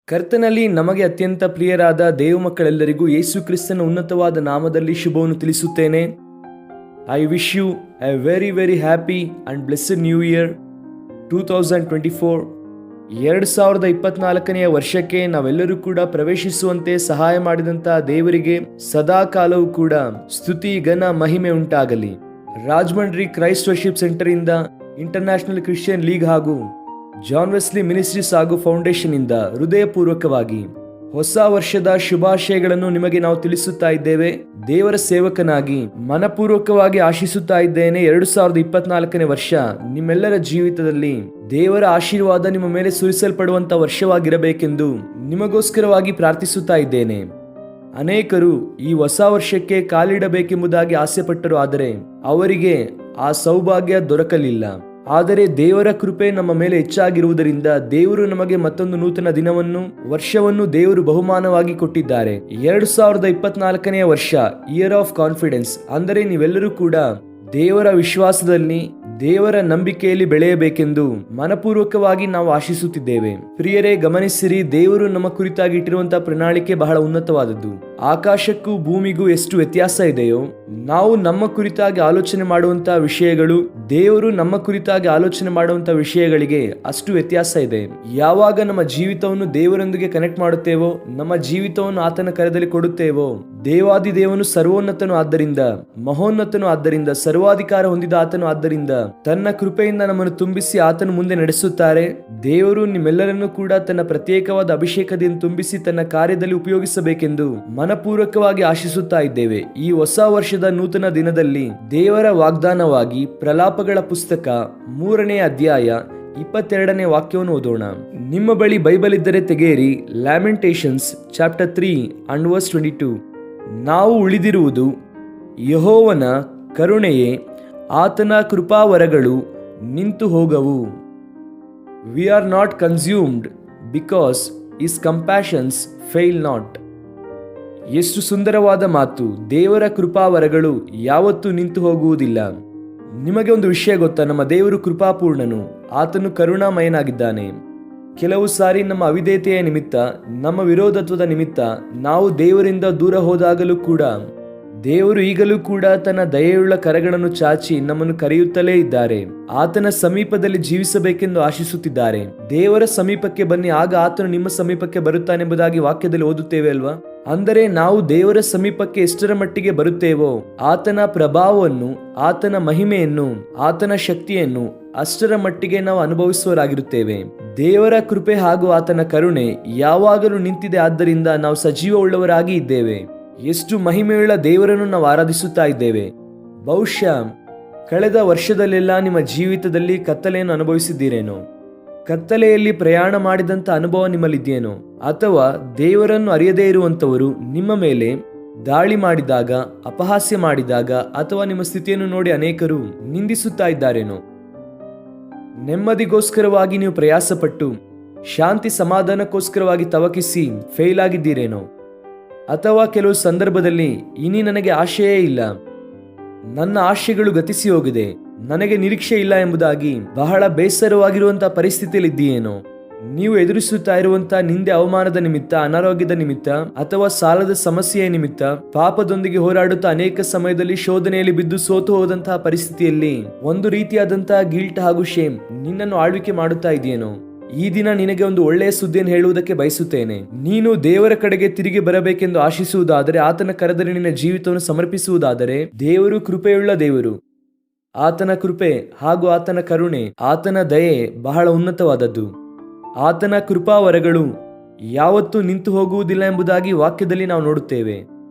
ಕರ್ತನಲ್ಲಿ ನಮಗೆ ಅತ್ಯಂತ ಪ್ರಿಯರಾದ ದೇವ ಮಕ್ಕಳೆಲ್ಲರಿಗೂ ಯೇಸು ಕ್ರಿಸ್ತನ ಉನ್ನತವಾದ ನಾಮದಲ್ಲಿ ಶುಭವನ್ನು ತಿಳಿಸುತ್ತೇನೆ. I wish you a very very happy and blessed new year 2024. 2024ನೇ ವರ್ಷಕ್ಕೆ ನಾವೆಲ್ಲರೂ ಕೂಡ ಪ್ರವೇಶಿಸುವಂತೆ ಸಹಾಯ ಮಾಡಿದಂಥ ದೇವರಿಗೆ ಸದಾ ಕಾಲವೂ ಕೂಡ ಸ್ತುತಿ ಘನ ಮಹಿಮೆ ಉಂಟಾಗಲಿ. ರಾಜಮಂಡ್ರಿ ಕ್ರೈಸ್ಟ್ ವರ್ಷಿಪ್ ಸೆಂಟರ್ ಇಂದ ಇಂಟರ್ನ್ಯಾಷನಲ್ ಕ್ರಿಶ್ಚಿಯನ್ ಲೀಗ್ ಹಾಗೂ ಜಾನ್ ವೆಸ್ಲಿ ಮಿನಿಸ್ಟ್ರೀಸ್ ಹಾಗೂ ಫೌಂಡೇಶನ್ ಇಂದ ಹೃದಯಪೂರ್ವಕವಾಗಿ ಹೊಸ ವರ್ಷದ ಶುಭಾಶಯಗಳನ್ನು ನಿಮಗೆ ನಾವು ತಿಳಿಸುತ್ತಾ ಇದ್ದೇವೆ. ದೇವರ ಸೇವಕನಾಗಿ ಮನಪೂರ್ವಕವಾಗಿ ಆಶಿಸುತ್ತಾ ಇದ್ದೇನೆ. 2024ನೇ ವರ್ಷ ನಿಮ್ಮೆಲ್ಲರ ಜೀವಿತದಲ್ಲಿ ದೇವರ ಆಶೀರ್ವಾದ ನಿಮ್ಮ ಮೇಲೆ ಸುರಿಸಲ್ಪಡುವಂತ ವರ್ಷವಾಗಿರಬೇಕೆಂದು ನಿಮಗೋಸ್ಕರವಾಗಿ ಪ್ರಾರ್ಥಿಸುತ್ತಾ ಇದ್ದೇನೆ. ಅನೇಕರು ಈ ಹೊಸ ವರ್ಷಕ್ಕೆ ಕಾಲಿಡಬೇಕೆಂಬುದಾಗಿ ಆಸೆ ಪಟ್ಟರು, ಆದರೆ ಅವರಿಗೆ ಆ ಸೌಭಾಗ್ಯ ದೊರಕಲಿಲ್ಲ. ಆದರೆ ದೇವರ ಕೃಪೆ ನಮ್ಮ ಮೇಲೆ ಹೆಚ್ಚಾಗಿರುವುದರಿಂದ ದೇವರು ನಮಗೆ ಮತ್ತೊಂದು ನೂತನ ದಿನವನ್ನು ವರ್ಷವನ್ನು ದೇವರು ಬಹುಮಾನವಾಗಿ ಕೊಟ್ಟಿದ್ದಾರೆ. 2024ನೇ ವರ್ಷ ಇಯರ್ ಆಫ್ ಕಾನ್ಫಿಡೆನ್ಸ್, ಅಂದರೆ ನೀವೆಲ್ಲರೂ ಕೂಡ ದೇವರ ವಿಶ್ವಾಸದಲ್ಲಿ ದೇವರ ನಂಬಿಕೆಯಲ್ಲಿ ಬೆಳೆಯಬೇಕೆಂದು ಮನಪೂರ್ವಕವಾಗಿ ನಾವು ಆಶಿಸುತ್ತಿದ್ದೇವೆ. ಪ್ರಿಯರೇ, ಗಮನಿಸಿರಿ, ದೇವರು ನಮ್ಮ ಕುರಿತಾಗಿ ಇಟ್ಟಿರುವಂತಹ ಪ್ರಣಾಳಿಕೆ ಬಹಳ ಉನ್ನತವಾದದ್ದು. ಆಕಾಶಕ್ಕೂ ಭೂಮಿಗೂ ಎಷ್ಟು ವ್ಯತ್ಯಾಸ ಇದೆಯೋ, ನಾವು ನಮ್ಮ ಕುರಿತಾಗಿ ಆಲೋಚನೆ ಮಾಡುವಂತಹ ವಿಷಯಗಳು ದೇವರು ನಮ್ಮ ಕುರಿತಾಗಿ ಆಲೋಚನೆ ಮಾಡುವಂತಹ ವಿಷಯಗಳಿಗೆ ಅಷ್ಟು ವ್ಯತ್ಯಾಸ ಇದೆ. ಯಾವಾಗ ನಮ್ಮ ಜೀವಿತವನ್ನು ದೇವರೊಂದಿಗೆ ಕನೆಕ್ಟ್ ಮಾಡುತ್ತೇವೋ, ನಮ್ಮ ಜೀವಿತವನ್ನು ಆತನ ಕರದಲ್ಲಿ ಕೊಡುತ್ತೇವೋ, ದೇವಾದಿ ದೇವನು ಸರ್ವೋನ್ನತನು ಆದ್ದರಿಂದ, ಮಹೋನ್ನತನು ಆದ್ದರಿಂದ, ಸರ್ವಾಧಿಕಾರ ಹೊಂದಿದ ಆತನು ಆದ್ದರಿಂದ ತನ್ನ ಕೃಪೆಯಿಂದ ನಮ್ಮನ್ನು ತುಂಬಿಸಿ ಆತನು ಮುಂದೆ ನಡೆಸುತ್ತಾರೆ. ದೇವರು ನಿಮ್ಮೆಲ್ಲರನ್ನು ಕೂಡ ತನ್ನ ಪ್ರತ್ಯೇಕವಾದ ಅಭಿಷೇಕದಿಂದ ತುಂಬಿಸಿ ತನ್ನ ಕಾರ್ಯದಲ್ಲಿ ಉಪಯೋಗಿಸಬೇಕೆಂದು ಮನಪೂರ್ವಕವಾಗಿ ಆಶಿಸುತ್ತಾ ಇದ್ದೇವೆ. ಈ ಹೊಸ ವರ್ಷದ ನೂತನ ದಿನದಲ್ಲಿ ದೇವರ ವಾಗ್ದಾನವಾಗಿ ಪ್ರಲಾಪಗಳ ಪುಸ್ತಕ 3ನೇ ಅಧ್ಯಾಯ 22ನೇ ವಾಕ್ಯವನ್ನು ಓದೋಣ. ನಿಮ್ಮ ಬಳಿ ಬೈಬಲ್ ಇದ್ದರೆ ತೆಗೆಯಿರಿ. ಲ್ಯಾಮೆಂಟೇಷನ್ಸ್ ಚಾಪ್ಟರ್ 3 and verse 22. ನಾವು ಉಳಿದಿರುವುದು ಯೆಹೋವನ ಕರುಣೆಯೇ, ಆತನ ಕೃಪಾವರಗಳು ನಿಂತು ಹೋಗವು. We are not consumed because his compassions fail not. ಎಷ್ಟು ಸುಂದರವಾದ ಮಾತು! ದೇವರ ಕೃಪಾವರಗಳು ಯಾವತ್ತೂ ನಿಂತು ಹೋಗುವುದಿಲ್ಲ. ನಿಮಗೆ ಒಂದು ವಿಷಯ ಗೊತ್ತಾ? ನಮ್ಮ ದೇವರು ಕೃಪಾಪೂರ್ಣನು, ಆತನು ಕರುಣಾಮಯನಾಗಿದ್ದಾನೆ. ಕೆಲವು ಸಾರಿ ನಮ್ಮ ಅವಿಧೇಯತೆಯ ನಿಮಿತ್ತ, ನಮ್ಮ ವಿರೋಧತ್ವದ ನಿಮಿತ್ತ ನಾವು ದೇವರಿಂದ ದೂರ ಹೋದಾಗಲೂ ಕೂಡ ದೇವರು ಈಗಲೂ ಕೂಡ ತನ್ನ ದಯೆಯುಳ್ಳ ಕರಗಳನ್ನು ಚಾಚಿ ನಮ್ಮನ್ನು ಕರೆಯುತ್ತಲೇ ಇದ್ದಾರೆ. ಆತನ ಸಮೀಪದಲ್ಲಿ ಜೀವಿಸಬೇಕೆಂದು ಆಶಿಸುತ್ತಿದ್ದಾರೆ. ದೇವರ ಸಮೀಪಕ್ಕೆ ಬನ್ನಿ, ಆಗ ಆತನು ನಿಮ್ಮ ಸಮೀಪಕ್ಕೆ ಬರುತ್ತಾನೆಂಬುದಾಗಿ ವಾಕ್ಯದಲ್ಲಿ ಓದುತ್ತೇವೆ ಅಲ್ವಾ? ಅಂದರೆ ನಾವು ದೇವರ ಸಮೀಪಕ್ಕೆ ಎಷ್ಟರ ಮಟ್ಟಿಗೆ ಬರುತ್ತೇವೋ, ಆತನ ಪ್ರಭಾವವನ್ನು, ಆತನ ಮಹಿಮೆಯನ್ನು, ಆತನ ಶಕ್ತಿಯನ್ನು ಅಷ್ಟರ ಮಟ್ಟಿಗೆ ನಾವು ಅನುಭವಿಸುವರಾಗಿರುತ್ತೇವೆ. ದೇವರ ಕೃಪೆ ಹಾಗೂ ಆತನ ಕರುಣೆ ಯಾವಾಗಲೂ ನಿಂತಿದೆ. ಆದ್ದರಿಂದ ನಾವು ಸಜೀವ ಉಳ್ಳವರಾಗಿ ಇದ್ದೇವೆ. ಎಷ್ಟು ಮಹಿಮೆಯುಳ್ಳ ದೇವರನ್ನು ನಾವು ಆರಾಧಿಸುತ್ತಾ ಇದ್ದೇವೆ. ಬಹುಶಃ ಕಳೆದ ವರ್ಷದಲ್ಲೆಲ್ಲ ನಿಮ್ಮ ಜೀವಿತದಲ್ಲಿ ಕತ್ತಲೆಯನ್ನು ಅನುಭವಿಸಿದ್ದೀರೇನೋ? ಕತ್ತಲೆಯಲ್ಲಿ ಪ್ರಯಾಣ ಮಾಡಿದಂಥ ಅನುಭವ ನಿಮ್ಮಲ್ಲಿದೆಯೇನೋ? ಅಥವಾ ದೇವರನ್ನು ಅರಿಯದೇ ಇರುವಂಥವರು ನಿಮ್ಮ ಮೇಲೆ ದಾಳಿ ಮಾಡಿದಾಗ, ಅಪಹಾಸ್ಯ ಮಾಡಿದಾಗ, ಅಥವಾ ನಿಮ್ಮ ಸ್ಥಿತಿಯನ್ನು ನೋಡಿ ಅನೇಕರು ನಿಂದಿಸುತ್ತಾ ಇದ್ದಾರೇನೋ? ನೆಮ್ಮದಿಗೋಸ್ಕರವಾಗಿ ನೀವು ಪ್ರಯಾಸಪಟ್ಟು ಶಾಂತಿ ಸಮಾಧಾನಕ್ಕೋಸ್ಕರವಾಗಿ ತವಕಿಸಿ ಫೇಲ್ ಆಗಿದ್ದೀರೇನೋ? ಅಥವಾ ಕೆಲವು ಸಂದರ್ಭದಲ್ಲಿ ಇನಿ ನನಗೆ ಆಶೆಯೇ ಇಲ್ಲ, ನನ್ನ ಆಶೆಗಳು ಗತಿಸಿ ಹೋಗಿದೆ, ನನಗೆ ನಿರೀಕ್ಷೆ ಇಲ್ಲ ಎಂಬುದಾಗಿ ಬಹಳ ಬೇಸರವಾಗಿರುವಂತಹ ಪರಿಸ್ಥಿತಿಯಲ್ಲಿ ಇದ್ದೀಯೇನೋ? ನೀವು ಎದುರಿಸುತ್ತಾ ಇರುವಂತಹ ನಿಂದೆ, ಅವಮಾನದ ನಿಮಿತ್ತ, ಅನಾರೋಗ್ಯದ ನಿಮಿತ್ತ, ಅಥವಾ ಸಾಲದ ಸಮಸ್ಯೆಯ ನಿಮಿತ್ತ, ಪಾಪದೊಂದಿಗೆ ಹೋರಾಡುತ್ತಾ ಅನೇಕ ಸಮಯದಲ್ಲಿ ಶೋಧನೆಯಲ್ಲಿ ಬಿದ್ದು ಸೋತು ಹೋದಂತಹ ಪರಿಸ್ಥಿತಿಯಲ್ಲಿ ಒಂದು ರೀತಿಯಾದಂತಹ ಗಿಲ್ಟ್ ಹಾಗೂ ಶೇಮ್ ನಿನ್ನನ್ನು ಆಳ್ವಿಕೆ ಮಾಡುತ್ತಾ ಇದೆಯೇನೋ? ಈ ದಿನ ನಿನಗೆ ಒಂದು ಒಳ್ಳೆಯ ಸುದ್ದಿಯನ್ನು ಹೇಳುವುದಕ್ಕೆ ಬಯಸುತ್ತೇನೆ. ನೀನು ದೇವರ ಕಡೆಗೆ ತಿರುಗಿ ಬರಬೇಕೆಂದು ಆಶಿಸುವುದಾದರೆ, ಆತನ ಕರದಲ್ಲಿ ನಿನ್ನ ಜೀವಿತವನ್ನು ಸಮರ್ಪಿಸುವುದಾದರೆ, ದೇವರು ಕೃಪೆಯುಳ್ಳ ದೇವರು. ಆತನ ಕೃಪೆ ಹಾಗೂ ಆತನ ಕರುಣೆ, ಆತನ ದಯೆ ಬಹಳ ಉನ್ನತವಾದದ್ದು. ಆತನ ಕೃಪಾವರಗಳು ಯಾವತ್ತೂ ನಿಂತು ಹೋಗುವುದಿಲ್ಲ ಎಂಬುದಾಗಿ ವಾಕ್ಯದಲ್ಲಿ ನಾವು ನೋಡುತ್ತೇವೆ.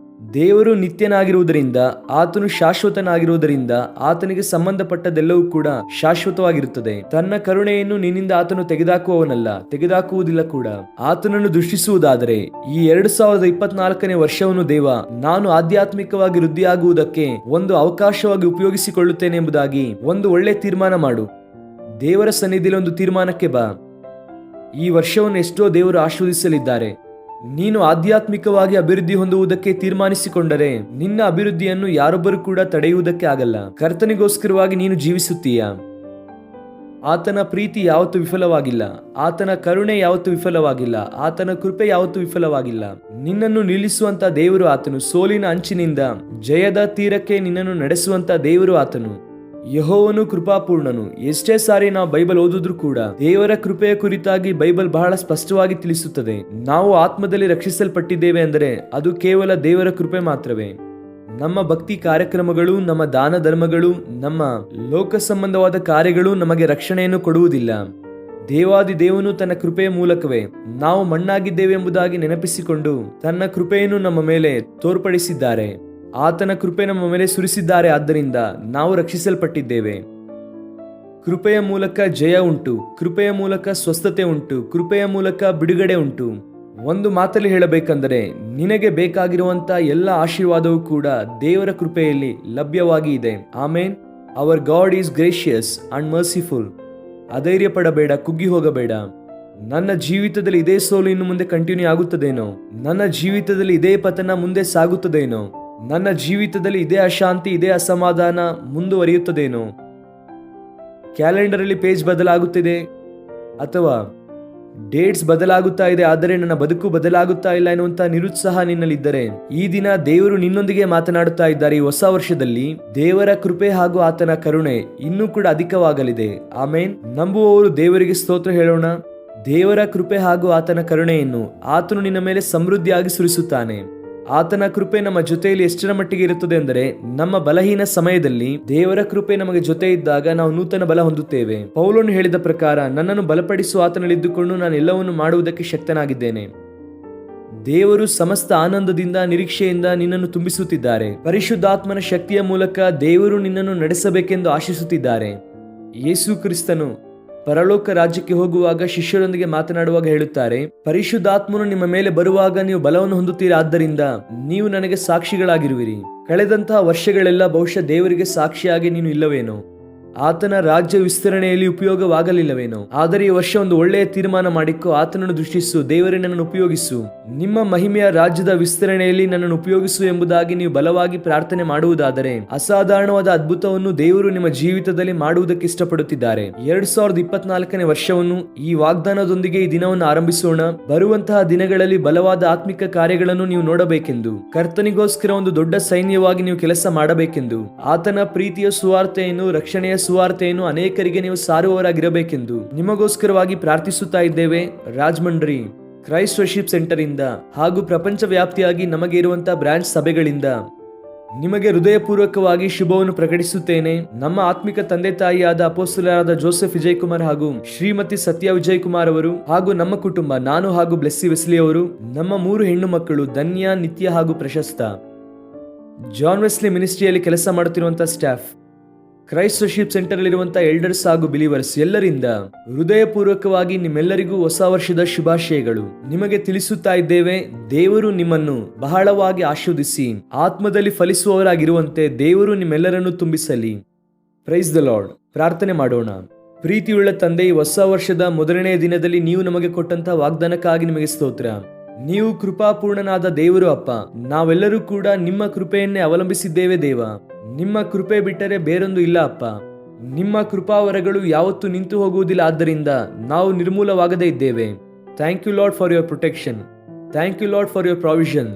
ದೇವರು ನಿತ್ಯನಾಗಿರುವುದರಿಂದ, ಆತನು ಶಾಶ್ವತನಾಗಿರುವುದರಿಂದ ಆತನಿಗೆ ಸಂಬಂಧಪಟ್ಟದೆಲ್ಲವೂ ಕೂಡ ಶಾಶ್ವತವಾಗಿರುತ್ತದೆ. ತನ್ನ ಕರುಣೆಯನ್ನು ನಿನ್ನಿಂದ ಆತನು ತೆಗೆದುಹಾಕುವವನಲ್ಲ, ತೆಗೆದುಹಾಕುವುದಿಲ್ಲ ಕೂಡ. ಆತನನ್ನು ದೃಷ್ಟಿಸುವುದಾದರೆ ಈ 2024ನೇ ವರ್ಷವನ್ನು ದೇವ ನಾನು ಆಧ್ಯಾತ್ಮಿಕವಾಗಿ ವೃದ್ಧಿಯಾಗುವುದಕ್ಕೆ ಒಂದು ಅವಕಾಶವಾಗಿ ಉಪಯೋಗಿಸಿಕೊಳ್ಳುತ್ತೇನೆ ಎಂಬುದಾಗಿ ಒಂದು ಒಳ್ಳೆ ತೀರ್ಮಾನ ಮಾಡು. ದೇವರ ಸನ್ನಿಧಿಯಲ್ಲಿ ಒಂದು ತೀರ್ಮಾನಕ್ಕೆ ಬಾ. ಈ ವರ್ಷವನ್ನು ಎಷ್ಟೋ ದೇವರು ಆಶೀರ್ವದಿಸಲಿದ್ದಾರೆ. ನೀನು ಆಧ್ಯಾತ್ಮಿಕವಾಗಿ ಅಭಿವೃದ್ಧಿ ಹೊಂದುವುದಕ್ಕೆ ತೀರ್ಮಾನಿಸಿಕೊಂಡರೆ ನಿನ್ನ ಅಭಿವೃದ್ಧಿಯನ್ನು ಯಾರೊಬ್ಬರು ಕೂಡ ತಡೆಯುವುದಕ್ಕೆ ಆಗಲ್ಲ. ಕರ್ತನಿಗೋಸ್ಕರವಾಗಿ ನೀನು ಜೀವಿಸುತ್ತೀಯಾ? ಆತನ ಪ್ರೀತಿ ಯಾವತ್ತೂ ವಿಫಲವಾಗಿಲ್ಲ, ಆತನ ಕರುಣೆ ಯಾವತ್ತೂ ವಿಫಲವಾಗಿಲ್ಲ, ಆತನ ಕೃಪೆ ಯಾವತ್ತೂ ವಿಫಲವಾಗಿಲ್ಲ. ನಿನ್ನನ್ನು ನಿಲ್ಲಿಸುವಂತ ದೇವರು ಆತನು. ಸೋಲಿನ ಅಂಚಿನಿಂದ ಜಯದ ತೀರಕ್ಕೆ ನಿನ್ನನ್ನು ನಡೆಸುವಂತ ದೇವರು ಆತನು. ಯೆಹೋವನು ಕೃಪಾಪೂರ್ಣನು. ಎಷ್ಟೇ ಸಾರಿ ನಾವು ಬೈಬಲ್ ಓದಿದ್ರು ಕೂಡ ದೇವರ ಕೃಪೆಯ ಕುರಿತಾಗಿ ಬೈಬಲ್ ಬಹಳ ಸ್ಪಷ್ಟವಾಗಿ ತಿಳಿಸುತ್ತದೆ. ನಾವು ಆತ್ಮದಲ್ಲಿ ರಕ್ಷಿಸಲ್ಪಟ್ಟಿದ್ದೇವೆ ಅಂದರೆ ಅದು ಕೇವಲ ದೇವರ ಕೃಪೆ ಮಾತ್ರವೇ. ನಮ್ಮ ಭಕ್ತಿ ಕಾರ್ಯಕ್ರಮಗಳು, ನಮ್ಮ ದಾನ ಧರ್ಮಗಳು, ನಮ್ಮ ಲೋಕ ಸಂಬಂಧವಾದ ಕಾರ್ಯಗಳು ನಮಗೆ ರಕ್ಷಣೆಯನ್ನು ಕೊಡುವುದಿಲ್ಲ. ದೇವಾದಿ ದೇವನು ತನ್ನ ಕೃಪೆಯ ಮೂಲಕವೇ ನಾವು ಮಣ್ಣಾಗಿದ್ದೇವೆ ಎಂಬುದಾಗಿ ನೆನಪಿಸಿಕೊಂಡು ತನ್ನ ಕೃಪೆಯನ್ನು ನಮ್ಮ ಮೇಲೆ ತೋರ್ಪಡಿಸಿದ್ದಾರೆ. ಆತನ ಕೃಪೆ ನಮ್ಮ ಮೇಲೆ ಸುರಿಸಿದ್ದಾರೆ. ಆದ್ದರಿಂದ ನಾವು ರಕ್ಷಿಸಲ್ಪಟ್ಟಿದ್ದೇವೆ. ಕೃಪೆಯ ಮೂಲಕ ಜಯ ಉಂಟು, ಕೃಪೆಯ ಮೂಲಕ ಸ್ವಸ್ಥತೆ ಉಂಟು, ಕೃಪೆಯ ಮೂಲಕ ಬಿಡುಗಡೆ ಉಂಟು. ಒಂದು ಮಾತಲ್ಲಿ ಹೇಳಬೇಕಂದರೆ ನಿನಗೆ ಬೇಕಾಗಿರುವಂತ ಎಲ್ಲ ಆಶೀರ್ವಾದವೂ ಕೂಡ ದೇವರ ಕೃಪೆಯಲ್ಲಿ ಲಭ್ಯವಾಗಿ ಇದೆ. Amen. Our God is gracious and merciful. ಅಧೈರ್ಯ ಪಡಬೇಡ, ಕುಗ್ಗಿ ಹೋಗಬೇಡ. ನನ್ನ ಜೀವಿತದಲ್ಲಿ ಇದೇ ಸೋಲು ಇನ್ನು ಮುಂದೆ ಕಂಟಿನ್ಯೂ ಆಗುತ್ತದೇನೋ, ನನ್ನ ಜೀವಿತದಲ್ಲಿ ಇದೇ ಪತನ ಮುಂದೆ ಸಾಗುತ್ತದೇನೋ, ನನ್ನ ಜೀವಿತದಲ್ಲಿ ಇದೇ ಅಶಾಂತಿ, ಇದೇ ಅಸಮಾಧಾನ ಮುಂದುವರಿಯುತ್ತದೇನೋ, ಕ್ಯಾಲೆಂಡರ್ ಅಲ್ಲಿ ಪೇಜ್ ಬದಲಾಗುತ್ತಿದೆ ಅಥವಾ ಡೇಟ್ಸ್ ಬದಲಾಗುತ್ತಾ ಇದೆ, ಆದರೆ ನನ್ನ ಬದುಕು ಬದಲಾಗುತ್ತಾ ಇಲ್ಲ ಎನ್ನುವಂತ ನಿರುತ್ಸಾಹ ನಿನ್ನಲ್ಲಿದ್ದರೆ ಈ ದಿನ ದೇವರು ನಿನ್ನೊಂದಿಗೆ ಮಾತನಾಡುತ್ತಾ ಇದ್ದಾರೆ. ಈ ಹೊಸ ವರ್ಷದಲ್ಲಿ ದೇವರ ಕೃಪೆ ಹಾಗೂ ಆತನ ಕರುಣೆ ಇನ್ನೂ ಕೂಡ ಅಧಿಕವಾಗಲಿದೆ. ಆಮೇನ್. ನಂಬುವವರು ದೇವರಿಗೆ ಸ್ತೋತ್ರ ಹೇಳೋಣ. ದೇವರ ಕೃಪೆ ಹಾಗೂ ಆತನ ಕರುಣೆಯನ್ನು ಆತನು ನಿನ್ನ ಮೇಲೆ ಸಮೃದ್ಧಿಯಾಗಿ ಸುರಿಸುತ್ತಾನೆ. ಆತನ ಕೃಪೆ ನಮ್ಮ ಜೊತೆಯಲ್ಲಿ ಎಷ್ಟರ ಮಟ್ಟಿಗೆ ಇರುತ್ತದೆ ಅಂದರೆ ನಮ್ಮ ಬಲಹೀನ ಸಮಯದಲ್ಲಿ ದೇವರ ಕೃಪೆ ನಮಗೆ ಜೊತೆ ಇದ್ದಾಗ ನಾವು ನೂತನ ಬಲ ಹೊಂದುತ್ತೇವೆ. ಪೌಲನು ಹೇಳಿದ ಪ್ರಕಾರ, ನನ್ನನ್ನು ಬಲಪಡಿಸುವ ಆತನಲ್ಲಿದ್ದುಕೊಂಡು ನಾನು ಎಲ್ಲವನ್ನು ಮಾಡುವುದಕ್ಕೆ ಶಕ್ತನಾಗಿದ್ದೇನೆ. ದೇವರು ಸಮಸ್ತ ಆನಂದದಿಂದ, ನಿರೀಕ್ಷೆಯಿಂದ ನಿನ್ನನ್ನು ತುಂಬಿಸುತ್ತಿದ್ದಾರೆ. ಪರಿಶುದ್ಧಾತ್ಮನ ಶಕ್ತಿಯ ಮೂಲಕ ದೇವರು ನಿನ್ನನ್ನು ನಡೆಸಬೇಕೆಂದು ಆಶಿಸುತ್ತಿದ್ದಾರೆ. ಯೇಸು ಕ್ರಿಸ್ತನು ಪರಲೋಕ ರಾಜ್ಯಕ್ಕೆ ಹೋಗುವಾಗ ಶಿಷ್ಯರೊಂದಿಗೆ ಮಾತನಾಡುವಾಗ ಹೇಳುತ್ತಾರೆ, ಪರಿಶುದ್ಧಾತ್ಮನು ನಿಮ್ಮ ಮೇಲೆ ಬರುವಾಗ ನೀವು ಬಲವನ್ನು ಹೊಂದುತ್ತೀರಿ. ಆದ್ದರಿಂದ ನೀವು ನನಗೆ ಸಾಕ್ಷಿಗಳಾಗಿರುವಿರಿ. ಕಳೆದಂತಹ ವರ್ಷಗಳೆಲ್ಲ ಬಹುಶಃ ದೇವರಿಗೆ ಸಾಕ್ಷಿಯಾಗಿ ನೀನು ಇಲ್ಲವೇನೋ, ಆತನ ರಾಜ್ಯ ವಿಸ್ತರಣೆಯಲ್ಲಿ ಉಪಯೋಗವಾಗಲಿಲ್ಲವೇನೋ. ಆದರೆ ಈ ವರ್ಷ ಒಂದು ಒಳ್ಳೆಯ ತೀರ್ಮಾನ ಮಾಡಿಕೊ. ಆತನನ್ನು ದೃಷ್ಟಿಸು. ದೇವರೇ, ನನ್ನನ್ನು ಉಪಯೋಗಿಸು, ನಿಮ್ಮ ಮಹಿಮೆಯ ರಾಜ್ಯದ ವಿಸ್ತರಣೆಯಲ್ಲಿ ನನ್ನನ್ನು ಉಪಯೋಗಿಸು ಎಂಬುದಾಗಿ ನೀವು ಬಲವಾಗಿ ಪ್ರಾರ್ಥನೆ ಮಾಡುವುದಾದರೆ ಅಸಾಧಾರಣವಾದ ಅದ್ಭುತವನ್ನು ದೇವರು ನಿಮ್ಮ ಜೀವಿತದಲ್ಲಿ ಮಾಡುವುದಕ್ಕೆ ಇಷ್ಟಪಡುತ್ತಿದ್ದಾರೆ. 2024ನೇ ವರ್ಷವನ್ನು ಈ ವಾಗ್ದಾನದೊಂದಿಗೆ ಈ ದಿನವನ್ನು ಆರಂಭಿಸೋಣ. ಬರುವಂತಹ ದಿನಗಳಲ್ಲಿ ಬಲವಾದ ಆತ್ಮಿಕ ಕಾರ್ಯಗಳನ್ನು ನೀವು ನೋಡಬೇಕೆಂದು, ಕರ್ತನಿಗೋಸ್ಕರ ಒಂದು ದೊಡ್ಡ ಸೈನ್ಯವಾಗಿ ನೀವು ಕೆಲಸ ಮಾಡಬೇಕೆಂದು, ಆತನ ಪ್ರೀತಿಯ ಸುವಾರ್ತೆಯನ್ನು, ರಕ್ಷಣೆಯ ಸುವಾರ್ತೆಯನ್ನು ಅನೇಕರಿಗೆ ನೀವು ಸಾರುವವರಾಗಿರಬೇಕೆಂದು ನಿಮಗೋಸ್ಕರವಾಗಿ ಪ್ರಾರ್ಥಿಸುತ್ತಾ ಇದ್ದೇವೆ. ರಾಜಮಂಡ್ರಿ ಕ್ರೈಸ್ಟ್ ವರ್ಷಿಪ್ ಸೆಂಟರ್ ಇಂದ ಹಾಗೂ ಪ್ರಪಂಚ ವ್ಯಾಪ್ತಿಯಾಗಿ ನಮಗೆ ಇರುವಂತಹ ಬ್ರಾಂಚ್ ಸಭೆಗಳಿಂದ ನಿಮಗೆ ಹೃದಯಪೂರ್ವಕವಾಗಿ ಶುಭವನ್ನು ಪ್ರಕಟಿಸುತ್ತೇನೆ. ನಮ್ಮ ಆತ್ಮಿಕ ತಂದೆ ತಾಯಿಯಾದ ಅಪೊಸ್ತಲರಾದ ಜೋಸೆಫ್ ವಿಜಯ್ ಕುಮಾರ್ ಹಾಗೂ ಶ್ರೀಮತಿ ಸತ್ಯ ವಿಜಯ್ ಕುಮಾರ್ ಅವರು ಹಾಗೂ ನಮ್ಮ ಕುಟುಂಬ, ನಾನು ಹಾಗೂ ಬ್ಲೆಸ್ಸಿ ವೆಸ್ಲಿ ಅವರು, ನಮ್ಮ 3 ಹೆಣ್ಣು ಮಕ್ಕಳು ಧನ್ಯ, ನಿತ್ಯ ಹಾಗೂ ಪ್ರಶಸ್ತ, ಜಾನ್ ವೆಸ್ಲಿ ಮಿನಿಸ್ಟ್ರಿಯಲ್ಲಿ ಕೆಲಸ ಮಾಡುತ್ತಿರುವಂತಹ ಸ್ಟಾಫ್, ಕ್ರೈಸ್ಟ್ ವರ್ಷಿಪ್ ಸೆಂಟರ್ ಅಲ್ಲಿರುವಂತಹ ಎಲ್ಡರ್ಸ್ ಹಾಗೂ ಬಿಲೀವರ್ಸ್ ಎಲ್ಲರಿಂದ ಹೃದಯಪೂರ್ವಕವಾಗಿ ನಿಮ್ಮೆಲ್ಲರಿಗೂ ಹೊಸ ವರ್ಷದ ಶುಭಾಶಯಗಳು. ನಿಮಗೆ ತಿಳಿಸುತ್ತಾ ಇದ್ದೇವೆ, ದೇವರು ನಿಮ್ಮನ್ನು ಬಹಳವಾಗಿ ಆಶೀರ್ವದಿಸಿ ಆತ್ಮದಲ್ಲಿ ಫಲಿಸುವವರಾಗಿರುವಂತೆ ದೇವರು ನಿಮ್ಮೆಲ್ಲರನ್ನು ತುಂಬಿಸಲಿ. Praise the lord. ಪ್ರಾರ್ಥನೆ ಮಾಡೋಣ. ಪ್ರೀತಿಯುಳ್ಳ ತಂದೆ, ಈ ಹೊಸ ವರ್ಷದ ಮೊದಲನೆಯ ದಿನದಲ್ಲಿ ನೀವು ನಮಗೆ ಕೊಟ್ಟಂತಹ ವಾಗ್ದಾನಕ್ಕಾಗಿ ನಿಮಗೆ ಸ್ತೋತ್ರ. ನೀವು ಕೃಪಾಪೂರ್ಣನಾದ ದೇವರು ಅಪ್ಪ. ನಾವೆಲ್ಲರೂ ಕೂಡ ನಿಮ್ಮ ಕೃಪೆಯನ್ನೇ ಅವಲಂಬಿಸಿದ್ದೇವೆ ದೇವ. ನಿಮ್ಮ ಕೃಪೆ ಬಿಟ್ಟರೆ ಬೇರೊಂದು ಇಲ್ಲ ಅಪ್ಪ. ನಿಮ್ಮ ಕೃಪಾವರಗಳು ಯಾವತ್ತೂ ನಿಂತು ಹೋಗುವುದಿಲ್ಲ. ಆದ್ದರಿಂದ ನಾವು ನಿರ್ಮೂಲವಾಗದೇ ಇದ್ದೇವೆ. Thank you Lord for your protection. Thank you Lord for your provision.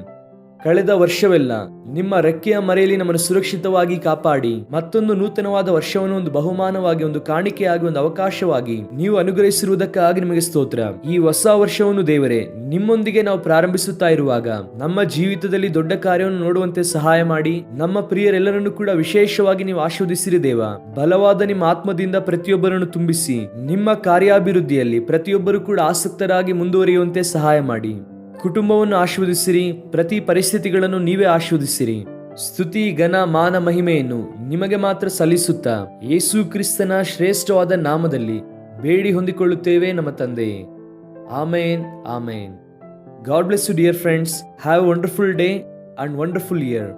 ಕಳೆದ ವರ್ಷವೆಲ್ಲ ನಿಮ್ಮ ರೆಕ್ಕೆಯ ಮರೆಯಲ್ಲಿ ನಮ್ಮನ್ನು ಸುರಕ್ಷಿತವಾಗಿ ಕಾಪಾಡಿ ಮತ್ತೊಂದು ನೂತನವಾದ ವರ್ಷವನ್ನು ಒಂದು ಬಹುಮಾನವಾಗಿ, ಒಂದು ಕಾಣಿಕೆಯಾಗಿ, ಒಂದು ಅವಕಾಶವಾಗಿ ನೀವು ಅನುಗ್ರಹಿಸಿರುವುದಕ್ಕಾಗಿ ನಿಮಗೆ ಸ್ತೋತ್ರ. ಈ ಹೊಸ ವರ್ಷವನ್ನು ದೇವರೇ ನಿಮ್ಮೊಂದಿಗೆ ನಾವು ಪ್ರಾರಂಭಿಸುತ್ತಾ ಇರುವಾಗ ನಮ್ಮ ಜೀವಿತದಲ್ಲಿ ದೊಡ್ಡ ಕಾರ್ಯವನ್ನು ನೋಡುವಂತೆ ಸಹಾಯ ಮಾಡಿ. ನಮ್ಮ ಪ್ರಿಯರೆಲ್ಲರನ್ನು ಕೂಡ ವಿಶೇಷವಾಗಿ ನೀವು ಆಶೀರ್ವದಿಸಿರಿ ದೇವ. ಬಲವಾದ ನಿಮ್ಮ ಆತ್ಮದಿಂದ ಪ್ರತಿಯೊಬ್ಬರನ್ನು ತುಂಬಿಸಿ ನಿಮ್ಮ ಕಾರ್ಯಾಭಿವೃದ್ಧಿಯಲ್ಲಿ ಪ್ರತಿಯೊಬ್ಬರು ಕೂಡ ಆಸಕ್ತರಾಗಿ ಮುಂದುವರಿಯುವಂತೆ ಸಹಾಯ ಮಾಡಿ. ಕುಟುಂಬವನ್ನು ಆಶೀರ್ವದಿಸಿರಿ. ಪ್ರತಿ ಪರಿಸ್ಥಿತಿಗಳನ್ನು ನೀವೇ ಆಶೀರ್ವದಿಸಿರಿ. ಸ್ತುತಿ, ಘನ, ಮಾನ, ಮಹಿಮೆಯನ್ನು ನಿಮಗೆ ಮಾತ್ರ ಸಲ್ಲಿಸುತ್ತಾ ಯೇಸು ಕ್ರಿಸ್ತನ ಶ್ರೇಷ್ಠವಾದ ನಾಮದಲ್ಲಿ ಬೇಡಿ ಹೊಂದಿಕೊಳ್ಳುತ್ತೇವೆ ನಮ್ಮ ತಂದೆಯೇ. Amen, amen. God bless you dear friends. Have a wonderful day and wonderful year.